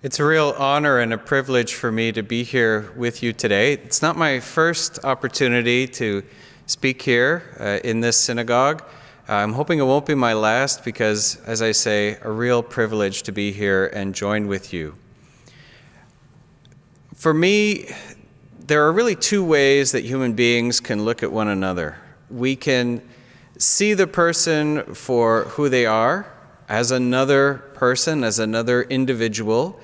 It's a real honor and a privilege for me to be here with you today. It's not my first opportunity to speak here in this synagogue. I'm hoping it won't be my last because, as I say, a real privilege to be here and join with you. For me, there are really two ways that human beings can look at one another. We can see the person for who they are, as another person, as another individual,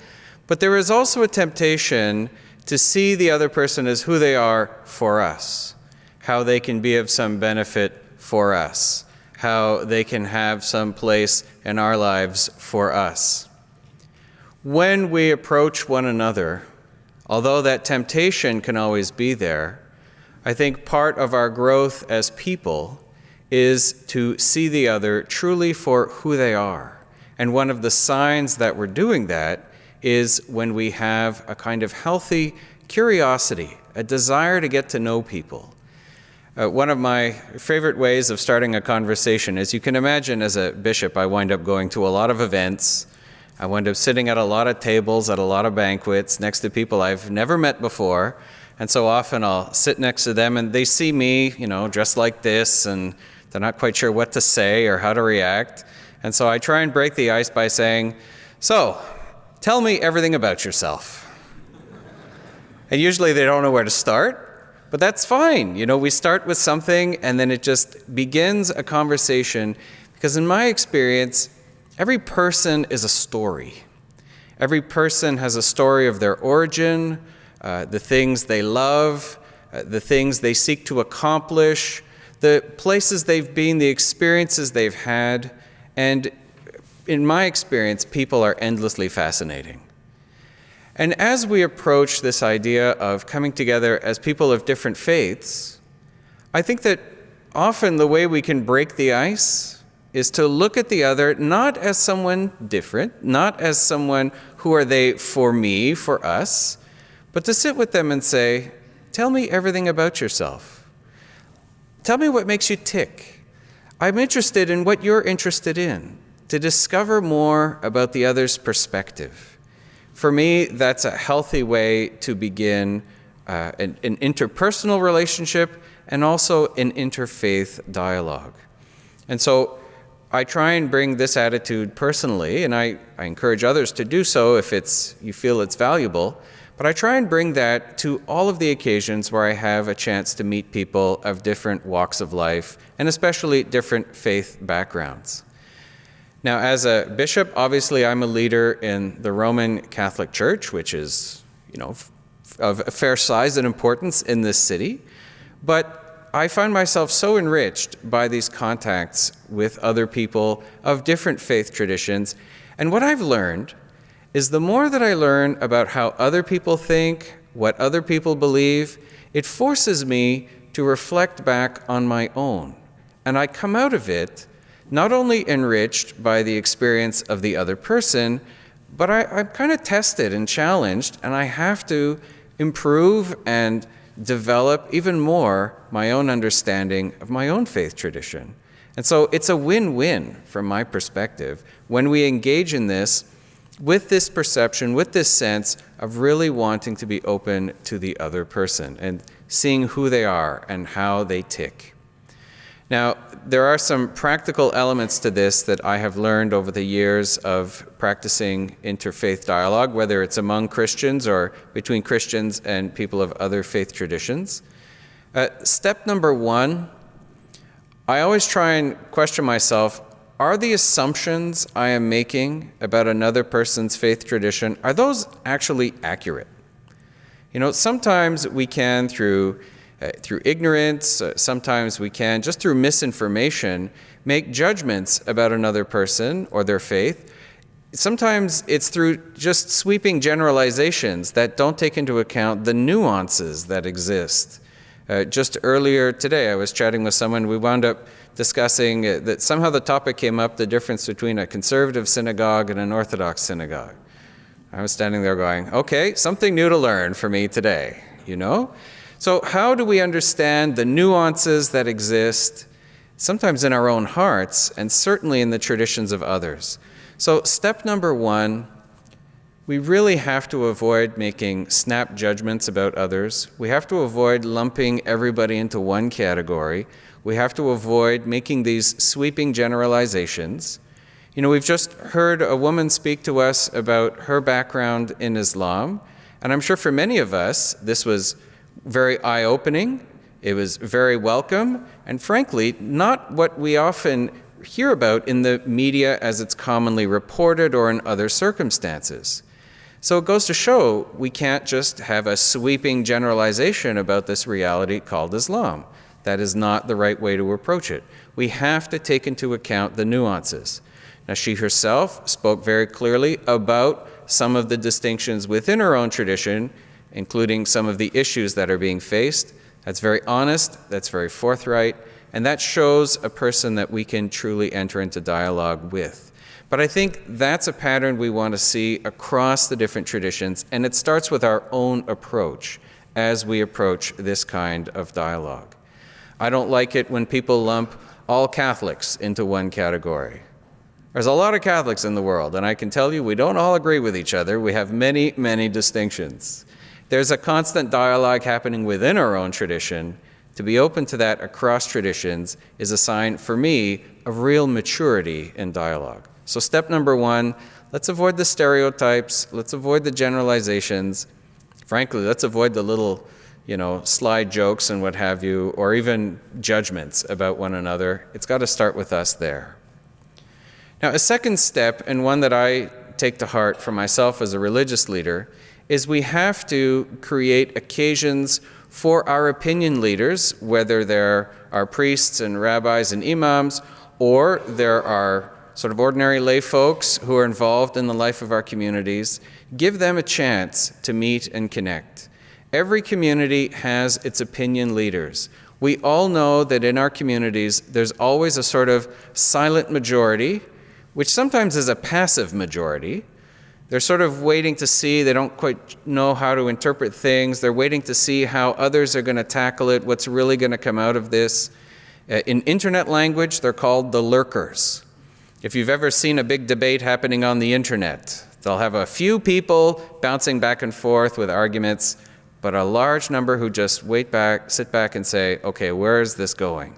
but there is also a temptation to see the other person as who they are for us, how they can be of some benefit for us, how they can have some place in our lives for us. When we approach one another, although that temptation can always be there, I think part of our growth as people is to see the other truly for who they are. And one of the signs that we're doing that is when we have a kind of healthy curiosity, a desire to get to know people. One of my favorite ways of starting a conversation, as you can imagine, as a bishop, I wind up going to a lot of events. I wind up sitting at a lot of tables, at a lot of banquets, next to people I've never met before. And so often I'll sit next to them and they see me, dressed like this, and they're not quite sure what to say or how to react. And so I try and break the ice by saying, "So, tell me everything about yourself." And usually they don't know where to start, but that's fine. We start with something and then it just begins a conversation, because in my experience, every person is a story. Every person has a story of their origin, the things they love, the things they seek to accomplish, the places they've been, the experiences they've had. And in my experience, people are endlessly fascinating. And as we approach this idea of coming together as people of different faiths, I think that often the way we can break the ice is to look at the other not as someone different, not as someone who are they for me, for us, but to sit with them and say, "Tell me everything about yourself. Tell me what makes you tick. I'm interested in what you're interested in," to discover more about the other's perspective. For me, that's a healthy way to begin an interpersonal relationship and also an interfaith dialogue. And so I try and bring this attitude personally, and I encourage others to do so if you feel it's valuable, but I try and bring that to all of the occasions where I have a chance to meet people of different walks of life, and especially different faith backgrounds. Now, as a bishop, obviously I'm a leader in the Roman Catholic Church, which is, of a fair size and importance in this city, but I find myself so enriched by these contacts with other people of different faith traditions. And what I've learned is the more that I learn about how other people think, what other people believe, it forces me to reflect back on my own. And I come out of it not only enriched by the experience of the other person, but I'm kind of tested and challenged, and I have to improve and develop even more my own understanding of my own faith tradition. And so it's a win-win from my perspective when we engage in this with this perception, with this sense of really wanting to be open to the other person and seeing who they are and how they tick. Now, there are some practical elements to this that I have learned over the years of practicing interfaith dialogue, whether it's among Christians or between Christians and people of other faith traditions. Step number one, I always try and question myself, are the assumptions I am making about another person's faith tradition, are those actually accurate? Sometimes we can, through ignorance, sometimes we can, just through misinformation, make judgments about another person or their faith. Sometimes it's through just sweeping generalizations that don't take into account the nuances that exist. Just earlier today, I was chatting with someone, we wound up discussing that somehow the topic came up, the difference between a conservative synagogue and an Orthodox synagogue. I was standing there going, okay, something new to learn for me today, So how do we understand the nuances that exist, sometimes in our own hearts, and certainly in the traditions of others? So step number one, We really have to avoid making snap judgments about others. We have to avoid lumping everybody into one category. We have to avoid making these sweeping generalizations. You know, we've just heard a woman speak to us about her background in Islam, and I'm sure for many of us, this was very eye-opening, it was very welcome, and frankly, not what we often hear about in the media as it's commonly reported or in other circumstances. So it goes to show we can't just have a sweeping generalization about this reality called Islam. That is not the right way to approach it. We have to take into account the nuances. Now, she herself spoke very clearly about some of the distinctions within her own tradition, including some of the issues that are being faced. That's very honest, that's very forthright, and that shows a person that we can truly enter into dialogue with. But I think that's a pattern we want to see across the different traditions, and it starts with our own approach as we approach this kind of dialogue. I don't like it when people lump all Catholics into one category. There's a lot of Catholics in the world, and I can tell you we don't all agree with each other. We have many, many distinctions. There's a constant dialogue happening within our own tradition. To be open to that across traditions is a sign, for me, of real maturity in dialogue. So step number one, let's avoid the stereotypes, let's avoid the generalizations. Frankly, let's avoid the little, slide jokes and what have you, or even judgments about one another. It's got to start with us there. Now, a second step, and one that I take to heart for myself as a religious leader, is we have to create occasions for our opinion leaders, whether they're our priests and rabbis and imams, or there are sort of ordinary lay folks who are involved in the life of our communities. Give them a chance to meet and connect. Every community has its opinion leaders. We all know that in our communities, there's always a sort of silent majority, which sometimes is a passive majority. They're sort of waiting to see, they don't quite know how to interpret things. They're waiting to see how others are going to tackle it, what's really going to come out of this. In internet language, they're called the lurkers. If you've ever seen a big debate happening on the internet, they'll have a few people bouncing back and forth with arguments, but a large number who just sit back and say, okay, where is this going?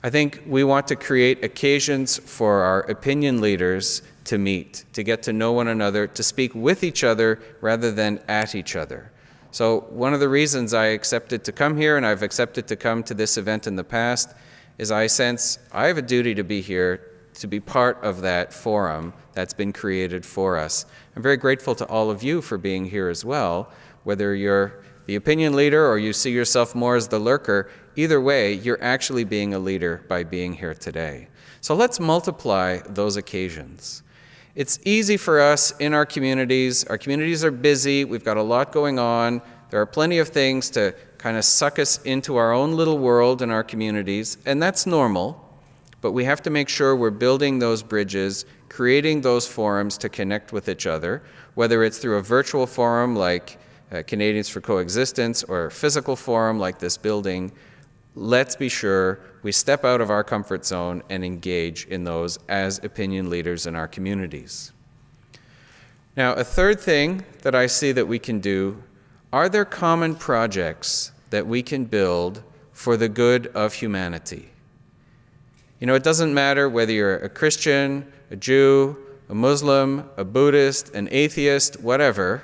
I think we want to create occasions for our opinion leaders to meet, to get to know one another, to speak with each other rather than at each other. So one of the reasons I accepted to come here, and I've accepted to come to this event in the past, is I sense I have a duty to be here, to be part of that forum that's been created for us. I'm very grateful to all of you for being here as well, whether you're the opinion leader or you see yourself more as the lurker. Either way, you're actually being a leader by being here today. So let's multiply those occasions. It's easy for us in our communities. Our communities are busy. We've got a lot going on. There are plenty of things to kind of suck us into our own little world in our communities, and that's normal. But we have to make sure we're building those bridges, creating those forums to connect with each other, whether it's through a virtual forum like Canadians for Coexistence or a physical forum like this building. Let's be sure we step out of our comfort zone and engage in those as opinion leaders in our communities. Now, a third thing that I see that we can do, are there common projects that we can build for the good of humanity? It doesn't matter whether you're a Christian, a Jew, a Muslim, a Buddhist, an atheist, whatever.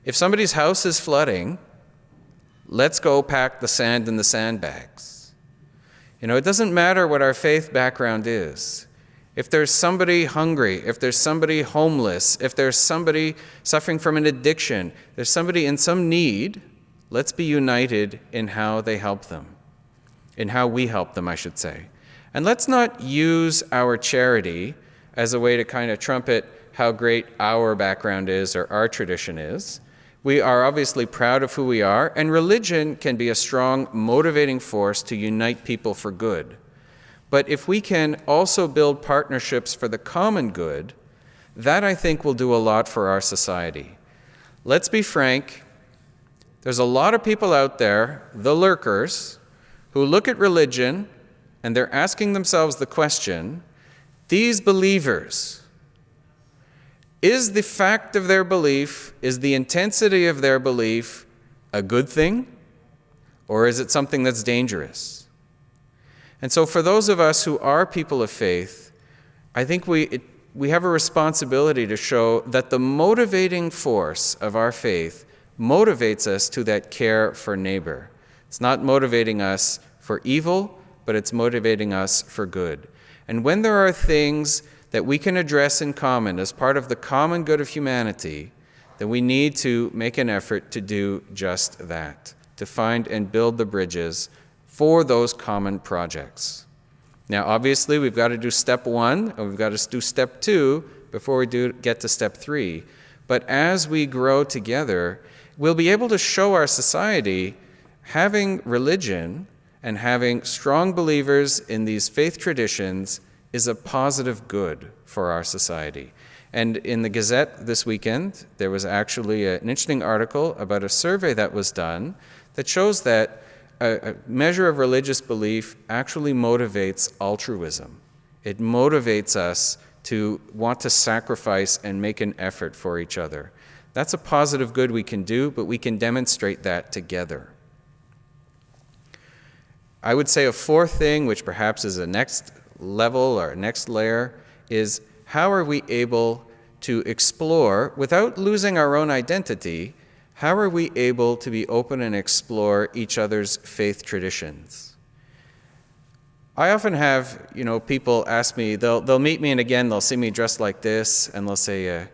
If somebody's house is flooding, let's go pack the sand in the sandbags. It doesn't matter what our faith background is. If there's somebody hungry, if there's somebody homeless, if there's somebody suffering from an addiction, there's somebody in some need, let's be united in how they help them, in how we help them, I should say. And let's not use our charity as a way to kind of trumpet how great our background is or our tradition is. We are obviously proud of who we are, and religion can be a strong motivating force to unite people for good. But if we can also build partnerships for the common good, that I think will do a lot for our society. Let's be frank, there's a lot of people out there, the lurkers, who look at religion and they're asking themselves the question, these believers, Is the fact of their belief, is the intensity of their belief a good thing, or is it something that's dangerous? And so for those of us who are people of faith, I think we have a responsibility to show that the motivating force of our faith motivates us to that care for neighbor. It's not motivating us for evil, but it's motivating us for good. And when there are things that we can address in common as part of the common good of humanity, then we need to make an effort to do just that, to find and build the bridges for those common projects. Now, obviously, we've got to do step 1, and we've got to do step 2 before we get to step 3. But as we grow together, we'll be able to show our society having religion and having strong believers in these faith traditions is a positive good for our society. And in the Gazette this weekend, there was actually an interesting article about a survey that was done that shows that a measure of religious belief actually motivates altruism. It motivates us to want to sacrifice and make an effort for each other. That's a positive good we can do, but we can demonstrate that together. I would say a fourth thing, which perhaps is a next level or a next layer, is how are we able to explore, without losing our own identity, how are we able to be open and explore each other's faith traditions? I often have, people ask me, they'll meet me and again, they'll see me dressed like this and they'll say,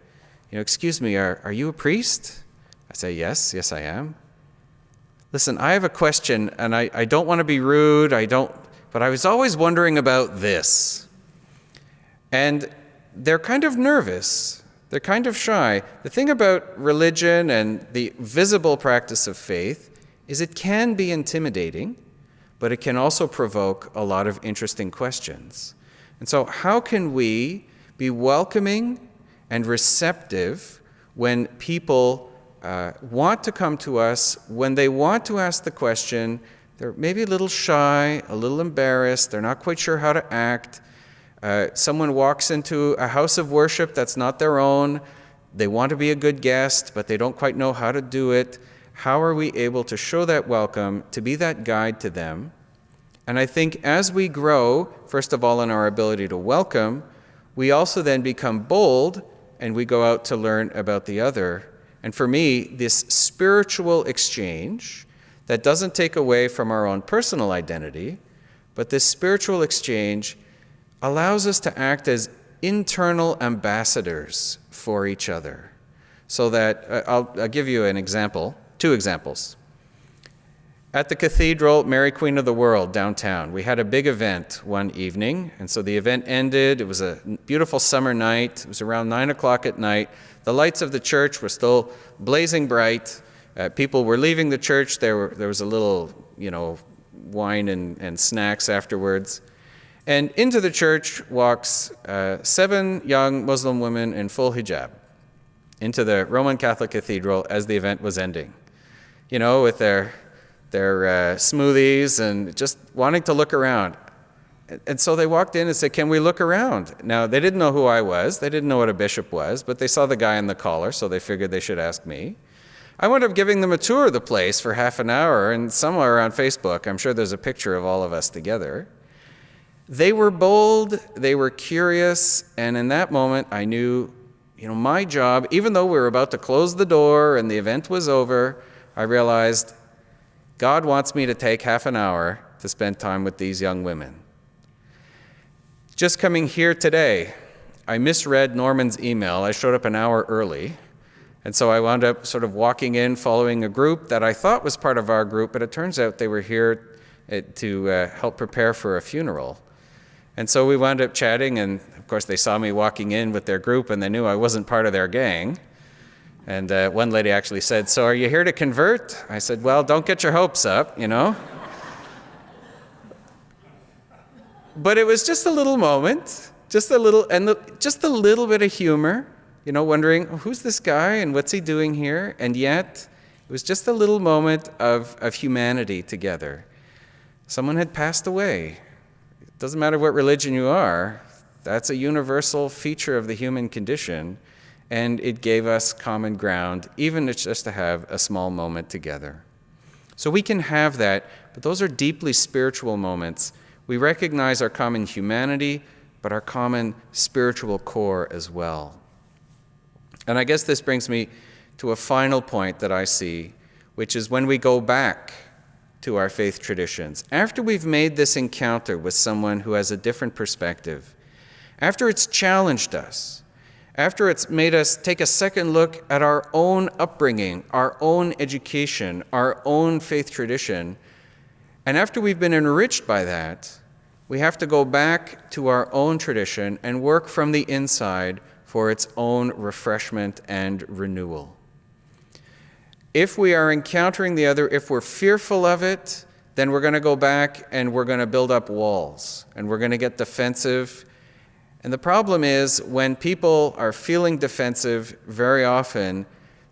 excuse me, are you a priest? I say, yes, I am. Listen, I have a question and I don't want to be rude, but I was always wondering about this. And they're kind of nervous. They're kind of shy. The thing about religion and the visible practice of faith is it can be intimidating, but it can also provoke a lot of interesting questions. And so how can we be welcoming and receptive when people want to come to us, when they want to ask the question, they're maybe a little shy, a little embarrassed, they're not quite sure how to act. Someone walks into a house of worship that's not their own. They want to be a good guest, but they don't quite know how to do it. How are we able to show that welcome, to be that guide to them? And I think as we grow, first of all, in our ability to welcome, we also then become bold and we go out to learn about the other. And for me, this spiritual exchange that doesn't take away from our own personal identity, but this spiritual exchange allows us to act as internal ambassadors for each other. So that, I'll give you an example, 2 examples. At the cathedral, Mary Queen of the World downtown, we had a big event one evening, and so the event ended. It was a beautiful summer night. It was around 9 o'clock at night. The lights of the church were still blazing bright. People were leaving the church. There was a little, wine and snacks afterwards. And into the church walks 7 young Muslim women in full hijab into the Roman Catholic Cathedral as the event was ending, with their smoothies and just wanting to look around. And so they walked in and said, "Can we look around?" Now, they didn't know who I was. They didn't know what a bishop was, but they saw the guy in the collar, so they figured they should ask me. I wound up giving them a tour of the place for half an hour, and somewhere on Facebook, I'm sure there's a picture of all of us together. They were bold, they were curious, and in that moment I knew, my job, even though we were about to close the door and the event was over, I realized God wants me to take half an hour to spend time with these young women. Just coming here today, I misread Norman's email. I showed up an hour early, and so I wound up sort of walking in following a group that I thought was part of our group, but it turns out they were here to help prepare for a funeral. And so we wound up chatting, and of course they saw me walking in with their group and they knew I wasn't part of their gang. And one lady actually said, "So are you here to convert?" I said, "Well, don't get your hopes up, But it was just a little moment, just a little bit of humor, wondering, who's this guy and what's he doing here? And yet, it was just a little moment of humanity together. Someone had passed away. It doesn't matter what religion you are, that's a universal feature of the human condition. and it gave us common ground, even just to have a small moment together. So we can have that, but those are deeply spiritual moments. We recognize our common humanity, but our common spiritual core as well. And I guess this brings me to a final point that I see, which is when we go back to our faith traditions, after we've made this encounter with someone who has a different perspective, after it's challenged us, after it's made us take a second look at our own upbringing, our own education, our own faith tradition, and after we've been enriched by that, we have to go back to our own tradition and work from the inside for its own refreshment and renewal. If we are encountering the other, if we're fearful of it, then we're going to go back and we're going to build up walls and we're going to get defensive. And the problem is when people are feeling defensive, very often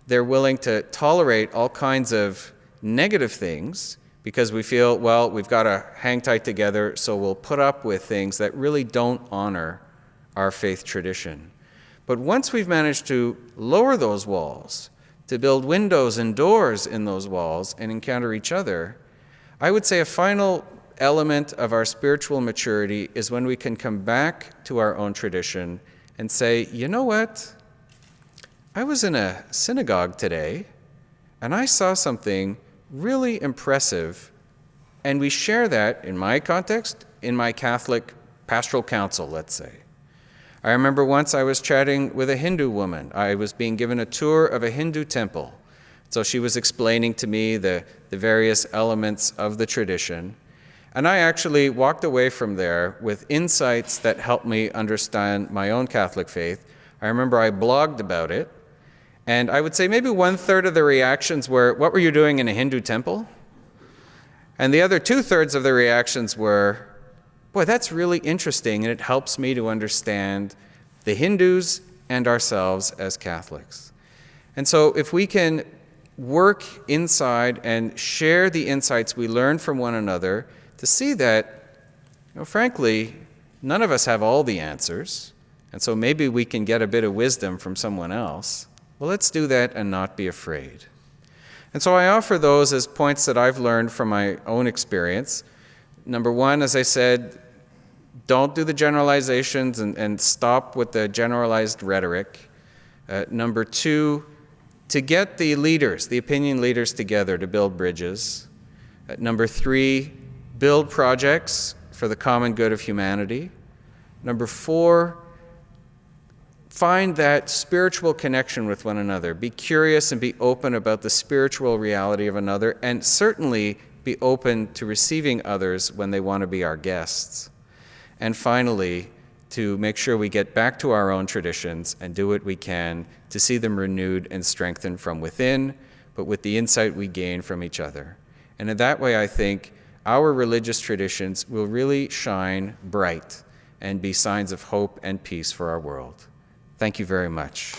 they're willing to tolerate all kinds of negative things because we feel, well, we've got to hang tight together, so we'll put up with things that really don't honor our faith tradition. But once we've managed to lower those walls, to build windows and doors in those walls and encounter each other, I would say a final element of our spiritual maturity is when we can come back to our own tradition and say, you know what? I was in a synagogue today and I saw something really impressive, and we share that, in my context, in my Catholic pastoral council, let's say. I remember once I was chatting with a Hindu woman. I was being given a tour of a Hindu temple. So she was explaining to me the various elements of the tradition. And I actually walked away from there with insights that helped me understand my own Catholic faith. I remember I blogged about it. And I would say maybe 1/3 of the reactions were, what were you doing in a Hindu temple? And the other 2/3 of the reactions were, boy, that's really interesting, and it helps me to understand the Hindus and ourselves as Catholics. And so if we can work inside and share the insights we learn from one another to see that, frankly, none of us have all the answers, and so maybe we can get a bit of wisdom from someone else, well, let's do that and not be afraid. And so I offer those as points that I've learned from my own experience. Number one, as I said, don't do the generalizations and stop with the generalized rhetoric. Number two, to get the leaders, the opinion leaders together to build bridges. Number three, build projects for the common good of humanity. Number four, find that spiritual connection with one another. Be curious and be open about the spiritual reality of another, and certainly be open to receiving others when they want to be our guests. And finally, to make sure we get back to our own traditions and do what we can to see them renewed and strengthened from within, but with the insight we gain from each other. And in that way, I think our religious traditions will really shine bright and be signs of hope and peace for our world. Thank you very much.